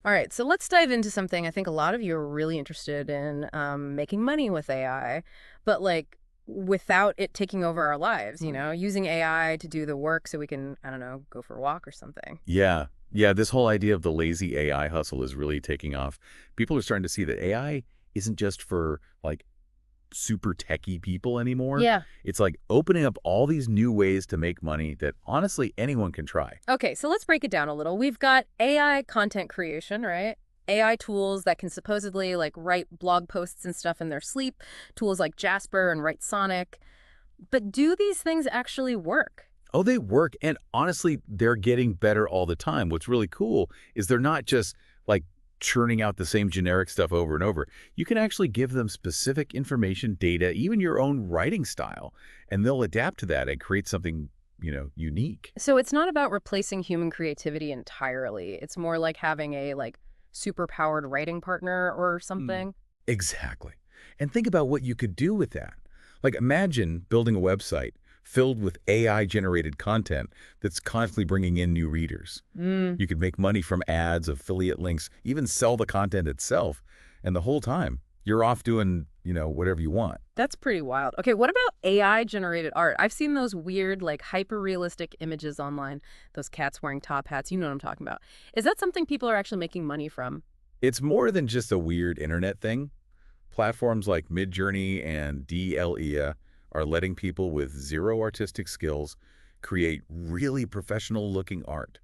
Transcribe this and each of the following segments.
All right, so let's dive into something I think a lot of you are really interested in, making money with AI, but like without it taking over our lives, using AI to do the work so we can, I don't know, go for a walk or something. Yeah. Yeah, this whole idea of the lazy AI hustle is really taking off. People are starting to see that AI isn't just for like super techie people anymore. Yeah. It's like opening up all these new ways to make money that honestly anyone can try. Okay, so let's break it down a little. We've got AI content creation, right? AI tools that can supposedly like write blog posts and stuff in their sleep, tools like Jasper and Write Sonic. But do these things actually work? Oh, they work. And honestly, they're getting better all the time. What's really cool is they're not just like churning out the same generic stuff over and over. You can actually give them specific information, data, even your own writing style, and they'll adapt to that and create something, unique. So it's not about replacing human creativity entirely. It's more like having a like super powered writing partner or Mm. something. Exactly. And think about what you could do with that. Like imagine building a website filled with AI-generated content that's constantly bringing in new readers. Mm, You could make money from ads, affiliate links, even sell the content itself. And the whole time, you're off doing, whatever you want. that's pretty wild. Okay, what about AI generated art? I've seen those weird, like hyper realistic images online, those cats wearing top hats. You know what I'm talking about. Is that something people are actually making money from? It's more than just a weird internet thing. Platforms like Midjourney and DLEA are letting people with zero artistic skills create really professional-looking art.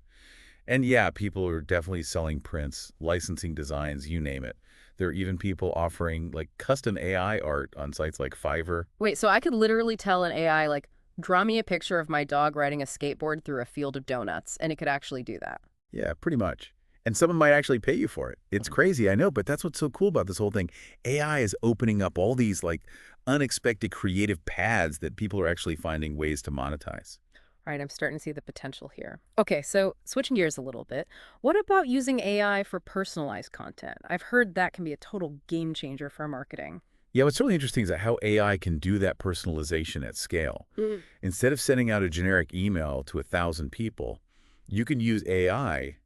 And yeah, people are definitely selling prints, licensing designs, you name it. There are even people offering like custom AI art on sites like Fiverr. Wait, so I could literally tell an AI, like, draw me a picture of my dog riding a skateboard through a field of donuts, and it could actually do that. Yeah, pretty much. And someone might actually pay you for it. It's crazy, I know, but that's what's so cool about this whole thing. AI is opening up all these like unexpected creative paths that people are actually finding ways to monetize. All right, I'm starting to see the potential here. Okay, so switching gears a little bit, what about using AI for personalized content? I've heard that can be a total game changer for marketing. Yeah, what's really interesting is that how AI can do that personalization at scale. Mm. Instead of sending out a generic email to 1,000 people, you can use AI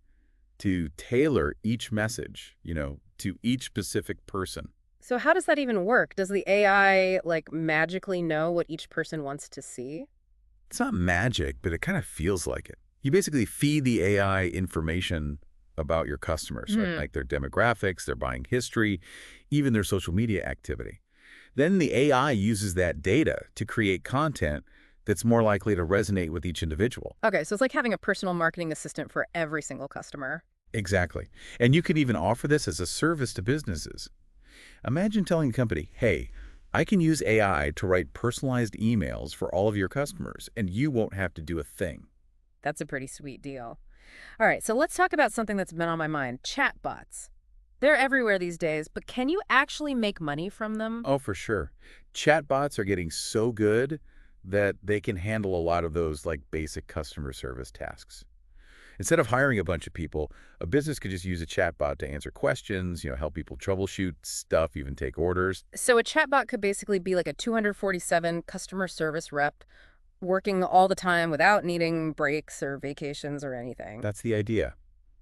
to tailor each message, to each specific person. So how does that even work? Does the AI like magically know what each person wants to see? It's not magic, but it kind of feels like it. You basically feed the AI information about your customers, right? Hmm. Like their demographics, their buying history, even their social media activity. Then the AI uses that data to create content that's more likely to resonate with each individual. Okay, so it's like having a personal marketing assistant for every single customer. Exactly. And you can even offer this as a service to businesses. Imagine telling a company, hey, I can use AI to write personalized emails for all of your customers, and you won't have to do a thing. That's a pretty sweet deal. All right, so let's talk about something that's been on my mind, chatbots. They're everywhere these days, but can you actually make money from them? Oh, for sure. Chatbots are getting so good that they can handle a lot of those like basic customer service tasks. Instead of hiring a bunch of people, a business could just use a chatbot to answer questions, help people troubleshoot stuff, even take orders. So a chatbot could basically be like a 247 customer service rep working all the time without needing breaks or vacations or anything. That's the idea.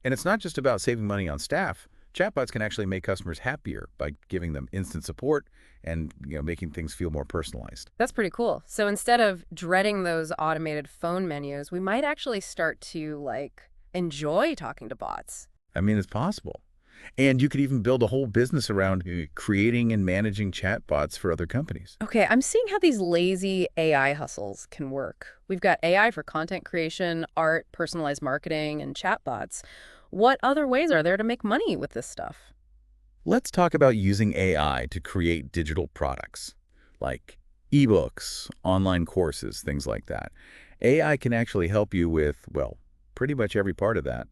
And it's not just about saving money on staff. Chatbots can actually make customers happier by giving them instant support and making things feel more personalized. That's pretty cool. So instead of dreading those automated phone menus, we might actually start to like enjoy talking to bots. I mean, it's possible. And you could even build a whole business around creating and managing chatbots for other companies. Okay, I'm seeing how these lazy AI hustles can work. We've got AI for content creation, art, personalized marketing, and chatbots. What other ways are there to make money with this stuff? Let's talk about using AI to create digital products like ebooks, online courses, things like that. AI can actually help you with, well, pretty much every part of that,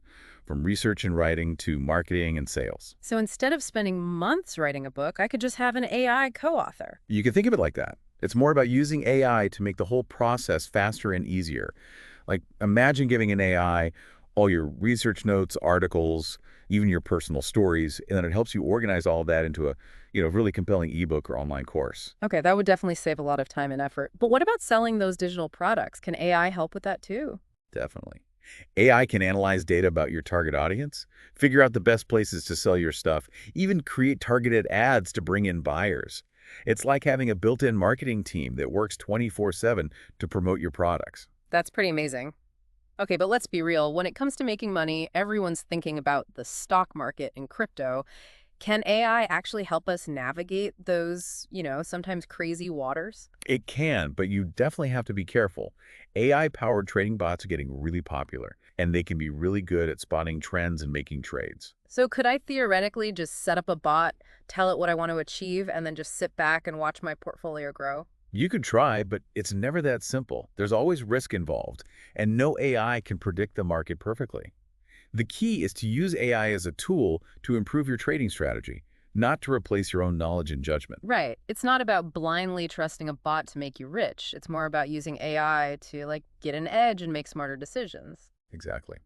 from research and writing to marketing and sales. So instead of spending months writing a book, I could just have an AI co-author. You can think of it like that. It's more about using AI to make the whole process faster and easier. Like imagine giving an AI all your research notes, articles, even your personal stories, and then it helps you organize all of that into a, really compelling ebook or online course. Okay, that would definitely save a lot of time and effort. But what about selling those digital products? Can AI help with that too? Definitely. AI can analyze data about your target audience, figure out the best places to sell your stuff, even create targeted ads to bring in buyers. It's like having a built-in marketing team that works 24/7 to promote your products. That's pretty amazing. Okay, but let's be real. When it comes to making money, everyone's thinking about the stock market and crypto. Can AI actually help us navigate those, sometimes crazy waters? It can, but you definitely have to be careful. AI-powered trading bots are getting really popular, and they can be really good at spotting trends and making trades. So could I theoretically just set up a bot, tell it what I want to achieve, and then just sit back and watch my portfolio grow? You could try, but it's never that simple. There's always risk involved, and no AI can predict the market perfectly. The key is to use AI as a tool to improve your trading strategy, not to replace your own knowledge and judgment. Right. It's not about blindly trusting a bot to make you rich. It's more about using AI to get an edge and make smarter decisions. Exactly.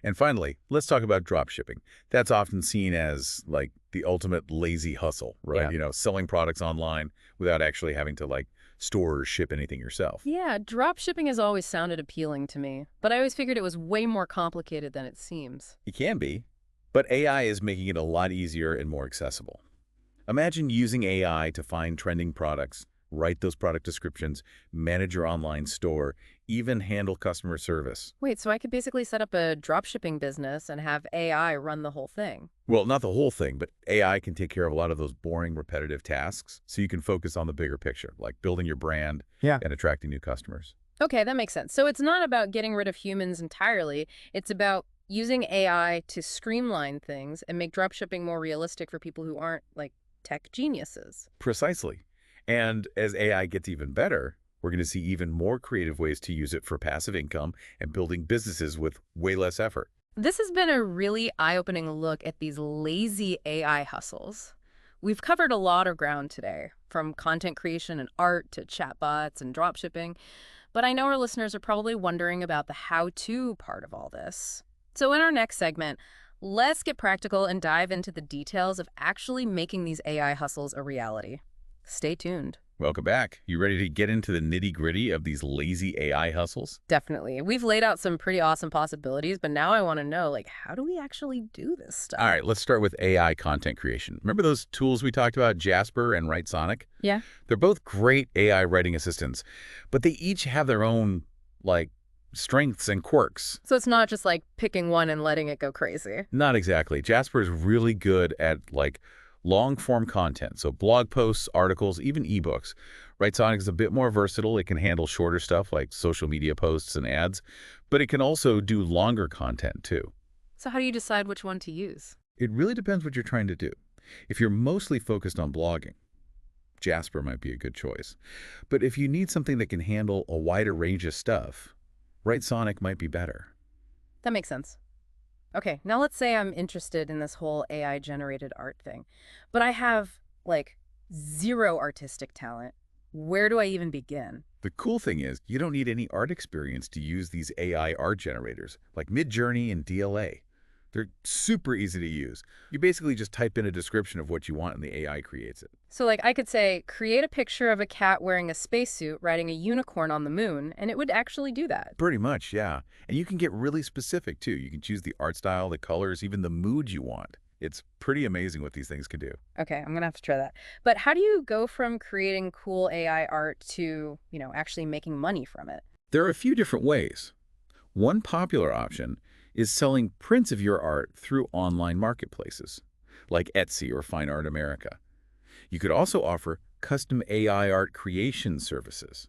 And finally, let's talk about drop shipping. That's often seen as like the ultimate lazy hustle, right? Yeah. Selling products online without actually having to store or ship anything yourself. Yeah, drop shipping has always sounded appealing to me, but I always figured it was way more complicated than it seems. It can be, but AI is making it a lot easier and more accessible. Imagine using AI to find trending products, write those product descriptions, manage your online store, even handle customer service. Wait, so I could basically set up a drop shipping business and have AI run the whole thing? Well, not the whole thing, but AI can take care of a lot of those boring, repetitive tasks, so you can focus on the bigger picture, like building your brand Yeah. and attracting new customers. Okay, that makes sense. So it's not about getting rid of humans entirely. It's about using AI to streamline things and make drop shipping more realistic for people who aren't tech geniuses. Precisely. And as AI gets even better, we're going to see even more creative ways to use it for passive income and building businesses with way less effort. This has been a really eye-opening look at these lazy AI hustles. We've covered a lot of ground today, from content creation and art to chatbots and dropshipping, but I know our listeners are probably wondering about the how-to part of all this. So in our next segment, let's get practical and dive into the details of actually making these AI hustles a reality. Stay tuned. Welcome back. You ready to get into the nitty-gritty of these lazy AI hustles? Definitely. We've laid out some pretty awesome possibilities, but now I want to know, how do we actually do this All stuff? right, let's start with AI content creation. Remember those tools we talked about, Jasper and WriteSonic? Yeah. They're both great AI writing assistants, but they each have their own, strengths and quirks. So it's not just picking one and letting it go crazy. Not exactly. Jasper is really good at, long-form content, so blog posts, articles, even ebooks. WriteSonic is a bit more versatile. It can handle shorter stuff like social media posts and ads, but it can also do longer content, too. So how do you decide which one to use? It really depends what you're trying to do. If you're mostly focused on blogging, Jasper might be a good choice. But if you need something that can handle a wider range of stuff, WriteSonic might be better. That makes sense. Okay, now let's say I'm interested in this whole AI-generated art thing, but I have, zero artistic talent. Where do I even begin? The cool thing is, you don't need any art experience to use these AI art generators, like Midjourney and DLA. They're super easy to use. You basically just type in a description of what you want and the AI creates it. So, I could say, create a picture of a cat wearing a spacesuit riding a unicorn on the moon, and it would actually do that. Pretty much, yeah. And you can get really specific, too. You can choose the art style, the colors, even the mood you want. It's pretty amazing what these things can do. Okay, I'm gonna have to try that. But how do you go from creating cool AI art to, actually making money from it? There are a few different ways. One popular option is selling prints of your art through online marketplaces, like Etsy or Fine Art America. You could also offer custom AI art creation services,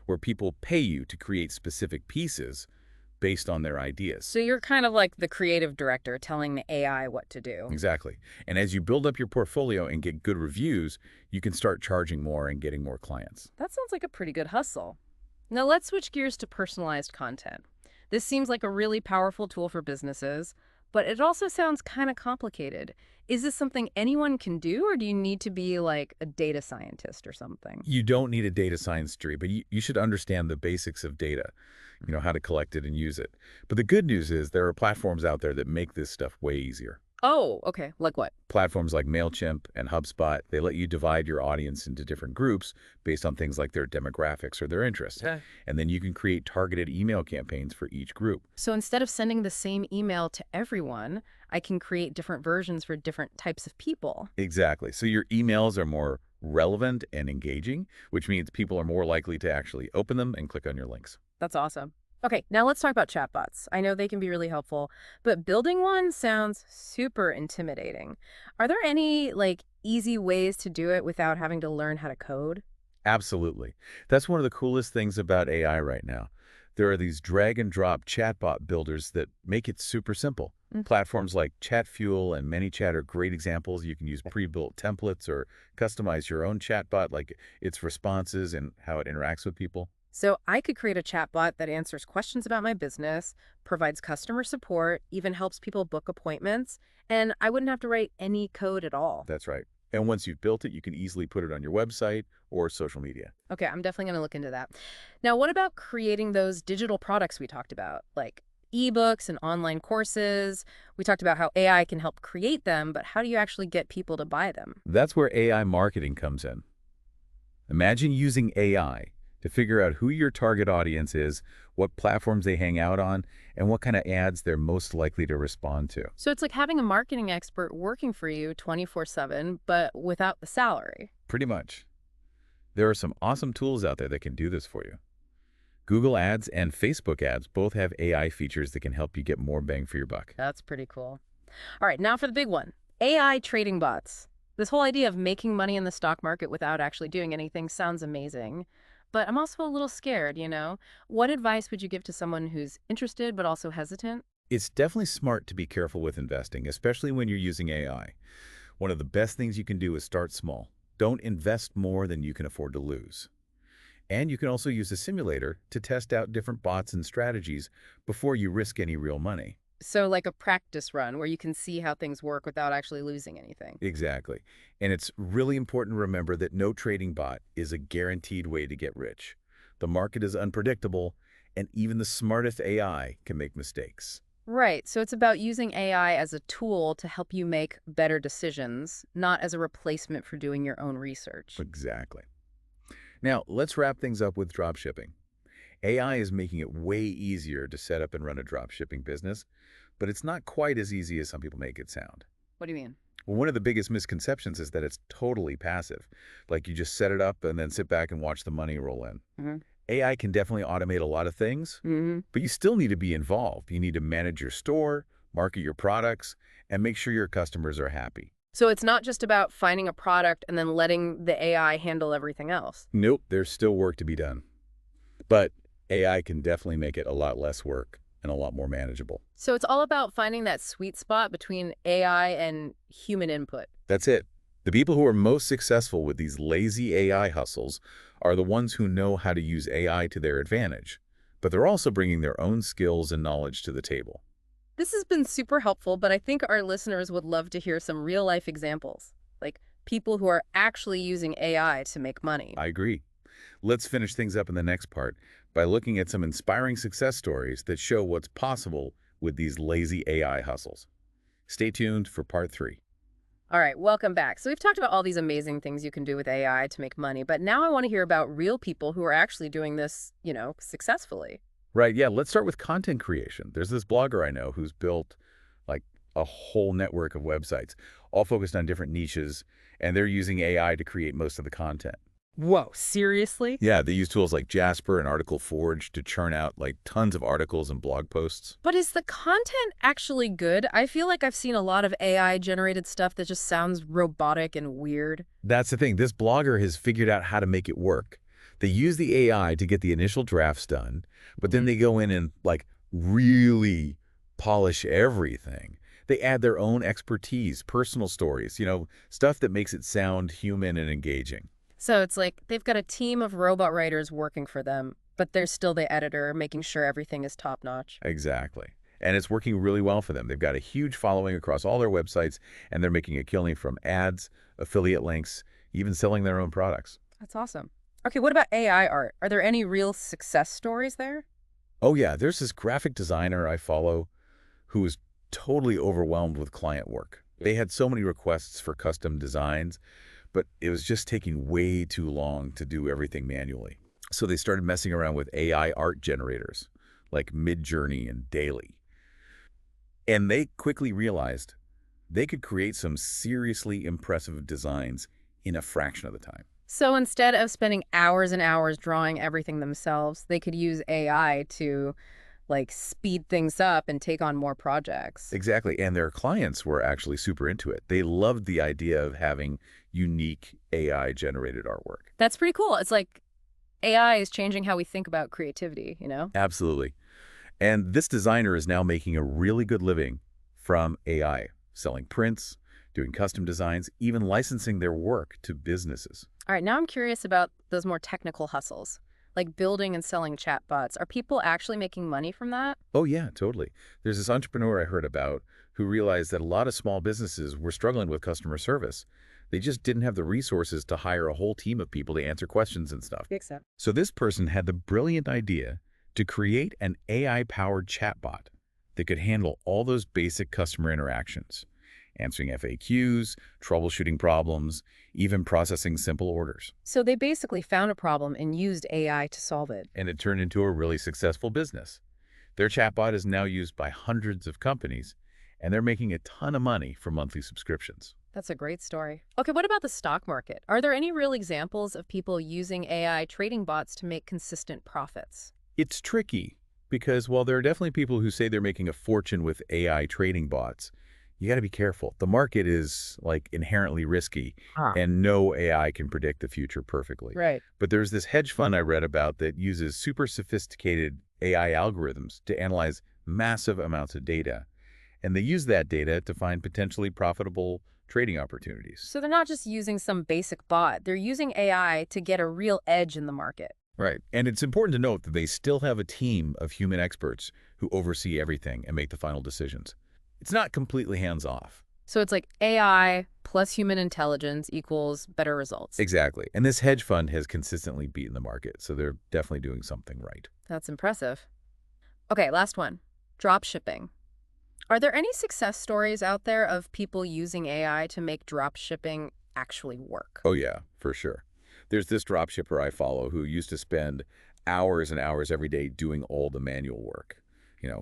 where people pay you to create specific pieces based on their ideas. So you're kind of like the creative director telling the AI what to do. Exactly. And as you build up your portfolio and get good reviews, you can start charging more and getting more clients. That sounds like a pretty good hustle. Now let's switch gears to personalized content. This seems like a really powerful tool for businesses, but it also sounds kind of complicated. Is this something anyone can do, or do you need to be like a data scientist or something? You don't need a data science degree, but you should understand the basics of data, how to collect it and use it. But the good news is there are platforms out there that make this stuff way easier. Oh, okay. Like what? Platforms like MailChimp and HubSpot, they let you divide your audience into different groups based on things like their demographics or their interests. Okay. And then you can create targeted email campaigns for each group. So instead of sending the same email to everyone, I can create different versions for different types of people. Exactly. So your emails are more relevant and engaging, which means people are more likely to actually open them and click on your links. That's awesome. Okay, now let's talk about chatbots. I know they can be really helpful, but building one sounds super intimidating. Are there any easy ways to do it without having to learn how to code? Absolutely. That's one of the coolest things about AI right now. There are these drag and drop chatbot builders that make it super simple. Mm. Platforms like ChatFuel and ManyChat are great examples. You can use pre-built templates or customize your own chatbot, like its responses and how it interacts with people. So I could create a chatbot that answers questions about my business, provides customer support, even helps people book appointments, and I wouldn't have to write any code at all. That's right. And once you've built it, you can easily put it on your website or social media. Okay, I'm definitely going to look into that. Now, what about creating those digital products we talked about, like ebooks and online courses? We talked about how AI can help create them, but how do you actually get people to buy them? That's where AI marketing comes in. Imagine using AI to figure out who your target audience is, what platforms they hang out on, and what kind of ads they're most likely to respond to. So it's like having a marketing expert working for you 24/7, but without the salary. Pretty much. There are some awesome tools out there that can do this for you. Google Ads and Facebook Ads both have AI features that can help you get more bang for your buck. That's pretty cool. All right, now for the big one, AI trading bots. This whole idea of making money in the stock market without actually doing anything sounds amazing. But I'm also a little scared. What advice would you give to someone who's interested but also hesitant? It's definitely smart to be careful with investing, especially when you're using AI. One of the best things you can do is start small. Don't invest more than you can afford to lose. And you can also use a simulator to test out different bots and strategies before you risk any real money. So like a practice run where you can see how things work without actually losing anything. Exactly. And it's really important to remember that no trading bot is a guaranteed way to get rich. The market is unpredictable, and even the smartest AI can make mistakes. Right. So it's about using AI as a tool to help you make better decisions, not as a replacement for doing your own research. Exactly. Now, let's wrap things up with dropshipping. AI is making it way easier to set up and run a dropshipping business, but it's not quite as easy as some people make it sound. What do you mean? Well, one of the biggest misconceptions is that it's totally passive. Like you just set it up and then sit back and watch the money roll in. Mm-hmm. AI can definitely automate a lot of things, Mm-hmm. but you still need to be involved. You need to manage your store, market your products, and make sure your customers are happy. So it's not just about finding a product and then letting the AI handle everything else. Nope, there's still work to be done. But AI can definitely make it a lot less work and a lot more manageable. So it's all about finding that sweet spot between AI and human input. That's it. The people who are most successful with these lazy AI hustles are the ones who know how to use AI to their advantage, but they're also bringing their own skills and knowledge to the table. This has been super helpful, but I think our listeners would love to hear some real-life examples, like people who are actually using AI to make money. I agree. Let's finish things up in the next part by looking at some inspiring success stories that show what's possible with these lazy AI hustles. Stay tuned for part 3. All right, welcome back. So we've talked about all these amazing things you can do with AI to make money, but now I want to hear about real people who are actually doing this, successfully. Right, yeah, let's start with content creation. There's this blogger I know who's built like a whole network of websites, all focused on different niches, and they're using AI to create most of the content. Whoa, seriously? Yeah, they use tools like Jasper and Article Forge to churn out like tons of articles and blog posts. But is the content actually good? I feel like I've seen a lot of AI-generated stuff that just sounds robotic and weird. That's the thing. This blogger has figured out how to make it work. They use the AI to get the initial drafts done, but then they go in and like really polish everything. They add their own expertise, personal stories, stuff that makes it sound human and engaging. So it's like they've got a team of robot writers working for them, but they're still the editor, making sure everything is top-notch. Exactly. And it's working really well for them. They've got a huge following across all their websites, and they're making a killing from ads, affiliate links, even selling their own products. That's awesome. Okay, what about AI art? Are there any real success stories there? Oh yeah, there's this graphic designer I follow who is totally overwhelmed with client work. They had so many requests for custom designs, but it was just taking way too long to do everything manually. So they started messing around with AI art generators like Midjourney and Daily. And they quickly realized they could create some seriously impressive designs in a fraction of the time. So instead of spending hours and hours drawing everything themselves, they could use AI to like speed things up and take on more projects. Exactly. And their clients were actually super into it. They loved the idea of having unique AI-generated artwork. That's pretty cool. It's like AI is changing how we think about creativity, you know? Absolutely. And this designer is now making a really good living from AI, selling prints, doing custom designs, even licensing their work to businesses. All right, now I'm curious about those more technical hustles, like building and selling chatbots. Are people actually making money from that? Oh, yeah, totally. There's this entrepreneur I heard about who realized that a lot of small businesses were struggling with customer service. They just didn't have the resources to hire a whole team of people to answer questions and stuff. Makes sense. So this person had the brilliant idea to create an AI-powered chatbot that could handle all those basic customer interactions, answering FAQs, troubleshooting problems, even processing simple orders. So they basically found a problem and used AI to solve it. And it turned into a really successful business. Their chatbot is now used by hundreds of companies, and they're making a ton of money for monthly subscriptions. That's a great story. Okay, what about the stock market? Are there any real examples of people using AI trading bots to make consistent profits? It's tricky because while there are definitely people who say they're making a fortune with AI trading bots, you got to be careful. The market is like inherently risky Huh. and no AI can predict the future perfectly. Right. But there's this hedge fund I read about that uses super sophisticated AI algorithms to analyze massive amounts of data. And they use that data to find potentially profitable trading opportunities. So they're not just using some basic bot, they're using AI to get a real edge in the market. Right. And it's important to note that they still have a team of human experts who oversee everything and make the final decisions. It's not completely hands-off. So it's like AI plus human intelligence equals better results. Exactly. And this hedge fund has consistently beaten the market, so they're definitely doing something right. That's impressive. Okay, last one. Drop shipping. Are there any success stories out there of people using AI to make drop shipping actually work? Oh yeah, for sure. There's this drop shipper I follow who used to spend hours and hours every day doing all the manual work.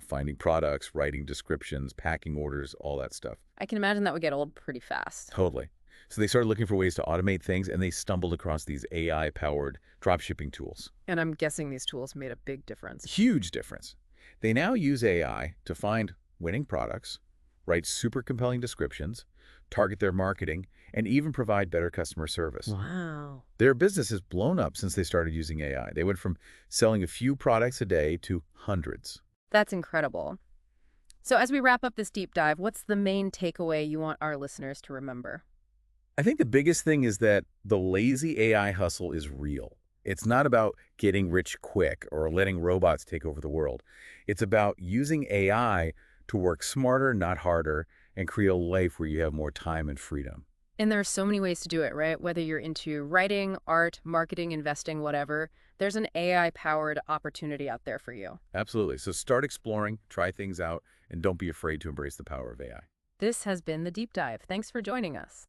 Finding products, writing descriptions, packing orders, all that stuff. I can imagine that would get old pretty fast. Totally. So they started looking for ways to automate things, and they stumbled across these AI-powered dropshipping tools. And I'm guessing these tools made a big difference. Huge difference. They now use AI to find winning products, write super compelling descriptions, target their marketing, and even provide better customer service. Wow. Their business has blown up since they started using AI. They went from selling a few products a day to hundreds. That's incredible. So as we wrap up this deep dive, what's the main takeaway you want our listeners to remember? I think the biggest thing is that the lazy AI hustle is real. It's not about getting rich quick or letting robots take over the world. It's about using AI to work smarter, not harder, and create a life where you have more time and freedom. And there are so many ways to do it, right? Whether you're into writing, art, marketing, investing, whatever, there's an AI-powered opportunity out there for you. Absolutely. So start exploring, try things out, and don't be afraid to embrace the power of AI. This has been The Deep Dive. Thanks for joining us.